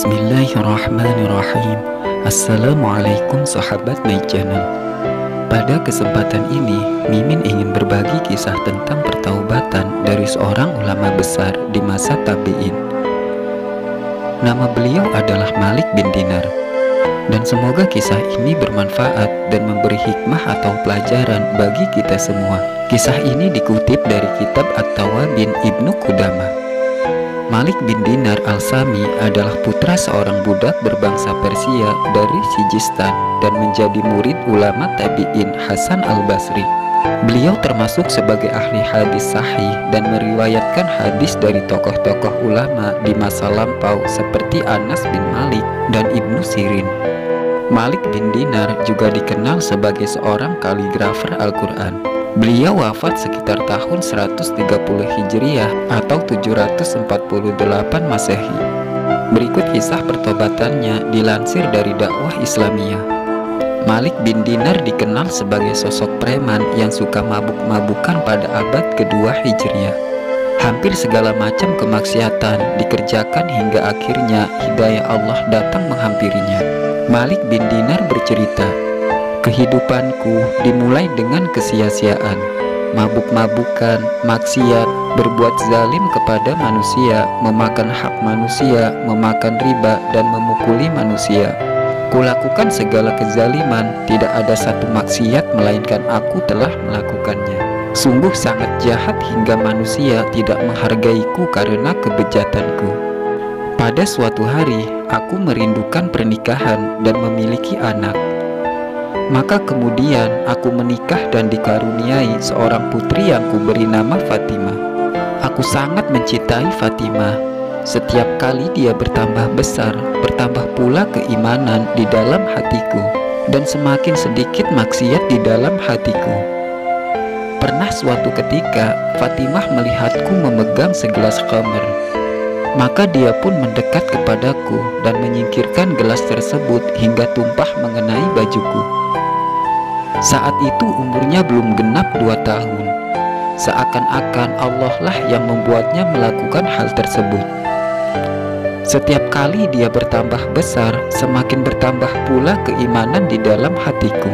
Bismillahirrahmanirrahim. Assalamualaikum sahabat My Channel. Pada kesempatan ini, Mimin ingin berbagi kisah tentang pertaubatan dari seorang ulama besar di masa tabi'in. Nama beliau adalah Malik bin Dinar. Dan semoga kisah ini bermanfaat dan memberi hikmah atau pelajaran bagi kita semua. Kisah ini dikutip dari kitab At-Tawabin Ibnu Qudamah. Malik bin Dinar al-Sami adalah putra seorang budak berbangsa Persia dari Sijistan dan menjadi murid ulama tabi'in Hasan al-Basri. Beliau termasuk sebagai ahli hadis sahih dan meriwayatkan hadis dari tokoh-tokoh ulama di masa lampau seperti Anas bin Malik dan Ibnu Sirin. Malik bin Dinar juga dikenal sebagai seorang kaligrafer Al-Quran. Beliau wafat sekitar tahun 130 Hijriah atau 748 Masehi. Berikut kisah pertobatannya dilansir dari dakwah Islamiyah. Malik bin Dinar dikenal sebagai sosok preman yang suka mabuk-mabukan pada abad kedua Hijriah. Hampir segala macam kemaksiatan dikerjakan hingga akhirnya hidayah Allah datang menghampirinya. Malik bin Dinar bercerita, "Kehidupanku dimulai dengan kesia-siaan, mabuk-mabukan, maksiat, berbuat zalim kepada manusia, memakan hak manusia, memakan riba, dan memukuli manusia. Kulakukan segala kezaliman, tidak ada satu maksiat melainkan aku telah melakukannya. Sungguh sangat jahat hingga manusia tidak menghargaiku karena kebejatanku. Pada suatu hari, aku merindukan pernikahan dan memiliki anak. Maka kemudian aku menikah dan dikaruniai seorang putri yang kuberi nama Fatimah. Aku sangat mencintai Fatimah. Setiap kali dia bertambah besar, bertambah pula keimanan di dalam hatiku, dan semakin sedikit maksiat di dalam hatiku. Pernah suatu ketika Fatimah melihatku memegang segelas khamr. Maka dia pun mendekat kepadaku dan menyingkirkan gelas tersebut hingga tumpah mengenai bajuku. Saat itu umurnya belum genap 2 tahun. Seakan-akan Allah lah yang membuatnya melakukan hal tersebut. Setiap kali dia bertambah besar, semakin bertambah pula keimanan di dalam hatiku.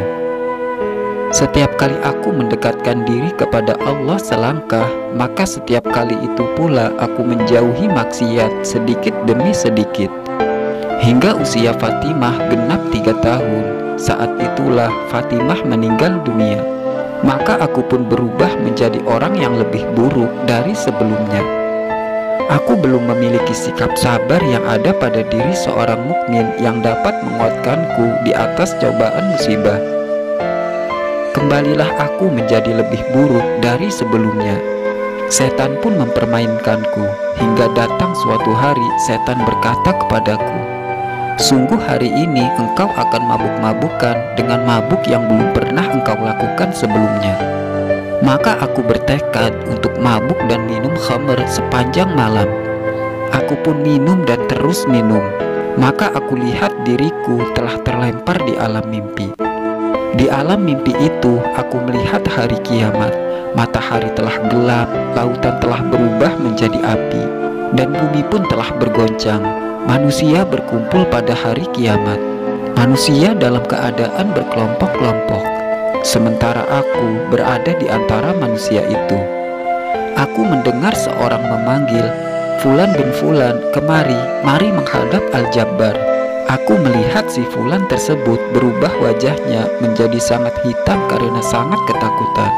Setiap kali aku mendekatkan diri kepada Allah selangkah, maka setiap kali itu pula aku menjauhi maksiat sedikit demi sedikit. Hingga usia Fatimah genap 3 tahun. Saat itulah Fatimah meninggal dunia. Maka aku pun berubah menjadi orang yang lebih buruk dari sebelumnya. Aku belum memiliki sikap sabar yang ada pada diri seorang mukmin yang dapat menguatkanku di atas cobaan musibah. Kembalilah aku menjadi lebih buruk dari sebelumnya. Setan pun mempermainkanku, hingga datang suatu hari setan berkata kepadaku, "Sungguh hari ini engkau akan mabuk-mabukan dengan mabuk yang belum pernah engkau lakukan sebelumnya." Maka aku bertekad untuk mabuk dan minum khamr sepanjang malam. Aku pun minum dan terus minum. Maka aku lihat diriku telah terlempar di alam mimpi. Di alam mimpi itu aku melihat hari kiamat. Matahari telah gelap, lautan telah berubah menjadi api, dan bumi pun telah bergoncang. Manusia berkumpul pada hari kiamat. Manusia dalam keadaan berkelompok-kelompok, sementara aku berada di antara manusia itu. Aku mendengar seorang memanggil, "Fulan bin Fulan, kemari, mari menghadap Al-Jabbar." Aku melihat si Fulan tersebut berubah wajahnya menjadi sangat hitam karena sangat ketakutan.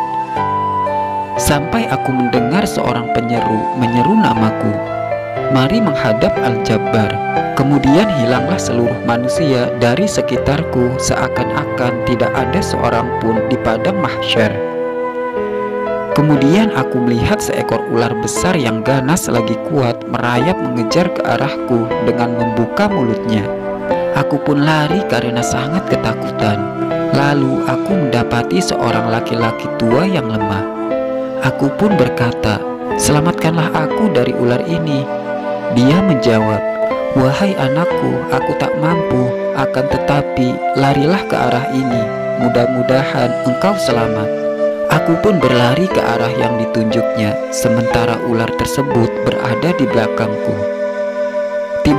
Sampai aku mendengar seorang penyeru menyeru namaku, "Mari menghadap Al-Jabbar." Kemudian hilanglah seluruh manusia dari sekitarku, seakan-akan tidak ada seorang pun di padang mahsyar. Kemudian aku melihat seekor ular besar yang ganas lagi kuat merayap mengejar ke arahku dengan membuka mulutnya. Aku pun lari karena sangat ketakutan. Lalu aku mendapati seorang laki-laki tua yang lemah. Aku pun berkata, "Selamatkanlah aku dari ular ini." Dia menjawab, "Wahai anakku, aku tak mampu, akan tetapi larilah ke arah ini, mudah-mudahan engkau selamat." Aku pun berlari ke arah yang ditunjuknya, sementara ular tersebut berada di belakangku.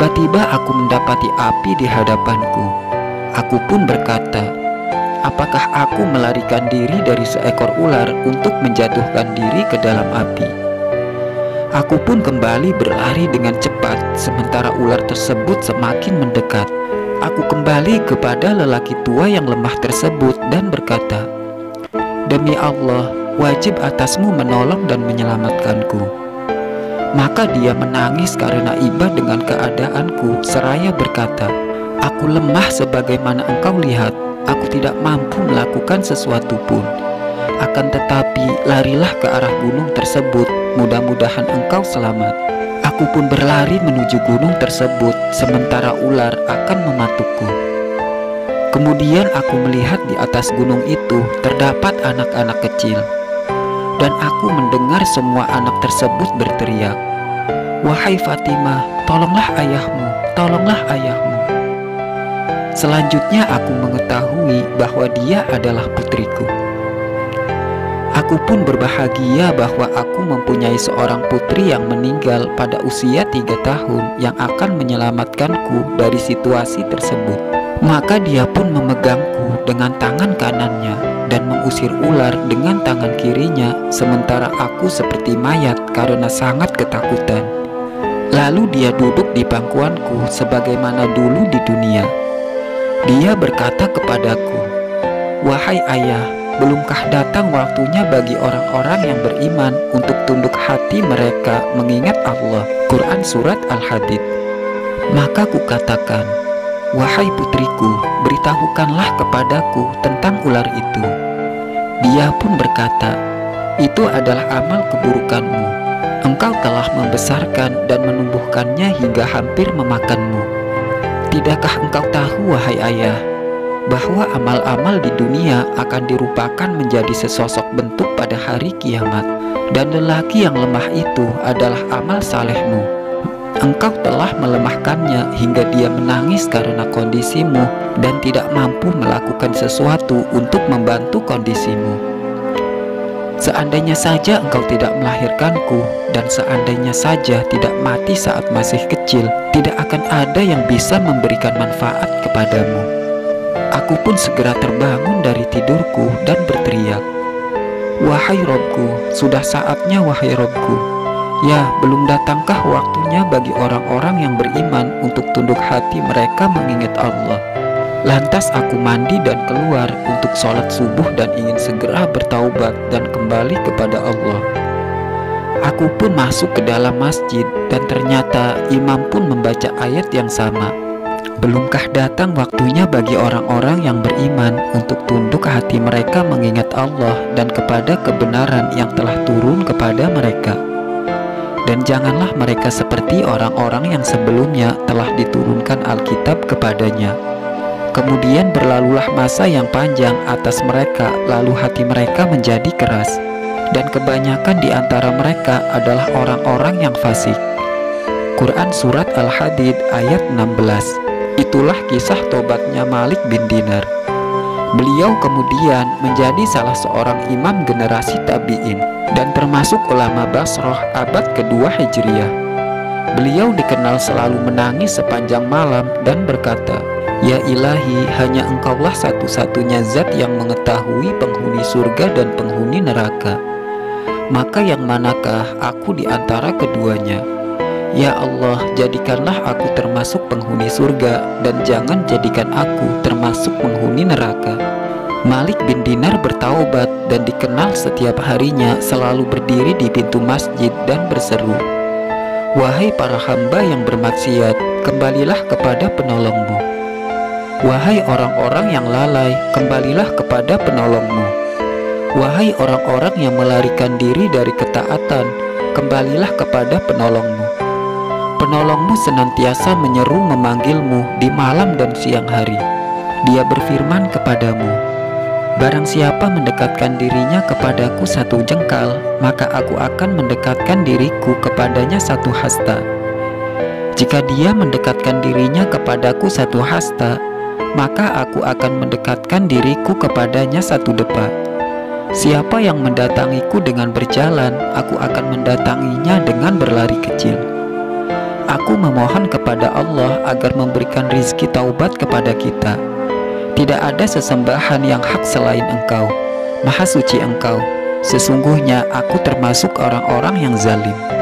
Tiba-tiba aku mendapati api di hadapanku. Aku pun berkata, apakah aku melarikan diri dari seekor ular untuk menjatuhkan diri ke dalam api? Aku pun kembali berlari dengan cepat, sementara ular tersebut semakin mendekat. Aku kembali kepada lelaki tua yang lemah tersebut dan berkata, demi Allah, wajib atasmu menolong dan menyelamatkanku. Maka dia menangis karena iba dengan keadaanku seraya berkata, aku lemah sebagaimana engkau lihat, aku tidak mampu melakukan sesuatu pun. Akan tetapi larilah ke arah gunung tersebut, mudah-mudahan engkau selamat. Aku pun berlari menuju gunung tersebut, sementara ular akan mematukku. Kemudian aku melihat di atas gunung itu terdapat anak-anak kecil, dan aku mendengar semua anak tersebut berteriak, wahai Fatimah, tolonglah ayahmu, tolonglah ayahmu. Selanjutnya aku mengetahui bahwa dia adalah putriku. Aku pun berbahagia bahwa aku mempunyai seorang putri yang meninggal pada usia 3 tahun yang akan menyelamatkanku dari situasi tersebut. Maka dia pun memegangku dengan tangan kanannya dan mengusir ular dengan tangan kirinya, sementara aku seperti mayat karena sangat ketakutan. Lalu dia duduk di pangkuanku sebagaimana dulu di dunia. Dia berkata kepadaku, wahai ayah, belumkah datang waktunya bagi orang-orang yang beriman untuk tunduk hati mereka mengingat Allah? Quran Surat Al-Hadid. Maka kukatakan, wahai putriku, beritahukanlah kepadaku tentang ular itu. Dia pun berkata, itu adalah amal keburukanmu. Engkau telah membesarkan dan menumbuhkannya hingga hampir memakanmu. Tidakkah engkau tahu, wahai ayah, bahwa amal-amal di dunia akan dirupakan menjadi sesosok bentuk pada hari kiamat, dan lelaki yang lemah itu adalah amal salehmu. Engkau telah melemahkannya hingga dia menangis karena kondisimu dan tidak mampu melakukan sesuatu untuk membantu kondisimu. Seandainya saja engkau tidak melahirkanku, dan seandainya saja tidak mati saat masih kecil, tidak akan ada yang bisa memberikan manfaat kepadamu. Aku pun segera terbangun dari tidurku dan berteriak, wahai Robku, sudah saatnya wahai Robku. Ya, belum datangkah waktunya bagi orang-orang yang beriman untuk tunduk hati mereka mengingat Allah? Lantas aku mandi dan keluar untuk sholat subuh dan ingin segera bertaubat dan kembali kepada Allah. Aku pun masuk ke dalam masjid dan ternyata imam pun membaca ayat yang sama. Belumkah datang waktunya bagi orang-orang yang beriman untuk tunduk hati mereka mengingat Allah dan kepada kebenaran yang telah turun kepada mereka. Dan janganlah mereka seperti orang-orang yang sebelumnya telah diturunkan Alkitab kepadanya. Kemudian berlalulah masa yang panjang atas mereka, lalu hati mereka menjadi keras, dan kebanyakan di antara mereka adalah orang-orang yang fasik. Quran Surat Al-Hadid ayat 16. Itulah kisah tobatnya Malik bin Dinar. Beliau kemudian menjadi salah seorang imam generasi tabi'in dan termasuk ulama Basrah abad kedua Hijriah. Beliau dikenal selalu menangis sepanjang malam dan berkata, ya ilahi, hanya engkaulah satu-satunya zat yang mengetahui penghuni surga dan penghuni neraka. Maka yang manakah aku di antara keduanya? Ya Allah, jadikanlah aku termasuk penghuni surga dan jangan jadikan aku termasuk penghuni neraka. Malik bin Dinar bertaubat dan dikenal setiap harinya selalu berdiri di pintu masjid dan berseru, wahai para hamba yang bermaksiat, kembalilah kepada penolongmu. Wahai orang-orang yang lalai, kembalilah kepada penolongmu. Wahai orang-orang yang melarikan diri dari ketaatan, kembalilah kepada penolongmu. Penolongmu senantiasa menyeru memanggilmu di malam dan siang hari. Dia berfirman kepadamu, barang siapa mendekatkan dirinya kepadaku 1 jengkal, maka aku akan mendekatkan diriku kepadanya 1 hasta. Jika dia mendekatkan dirinya kepadaku 1 hasta, maka aku akan mendekatkan diriku kepadanya 1 depa. Siapa yang mendatangiku dengan berjalan, aku akan mendatanginya dengan berlari kecil. Aku memohon kepada Allah agar memberikan rizki taubat kepada kita. Tidak ada sesembahan yang hak selain Engkau. Maha suci Engkau. Sesungguhnya aku termasuk orang-orang yang zalim.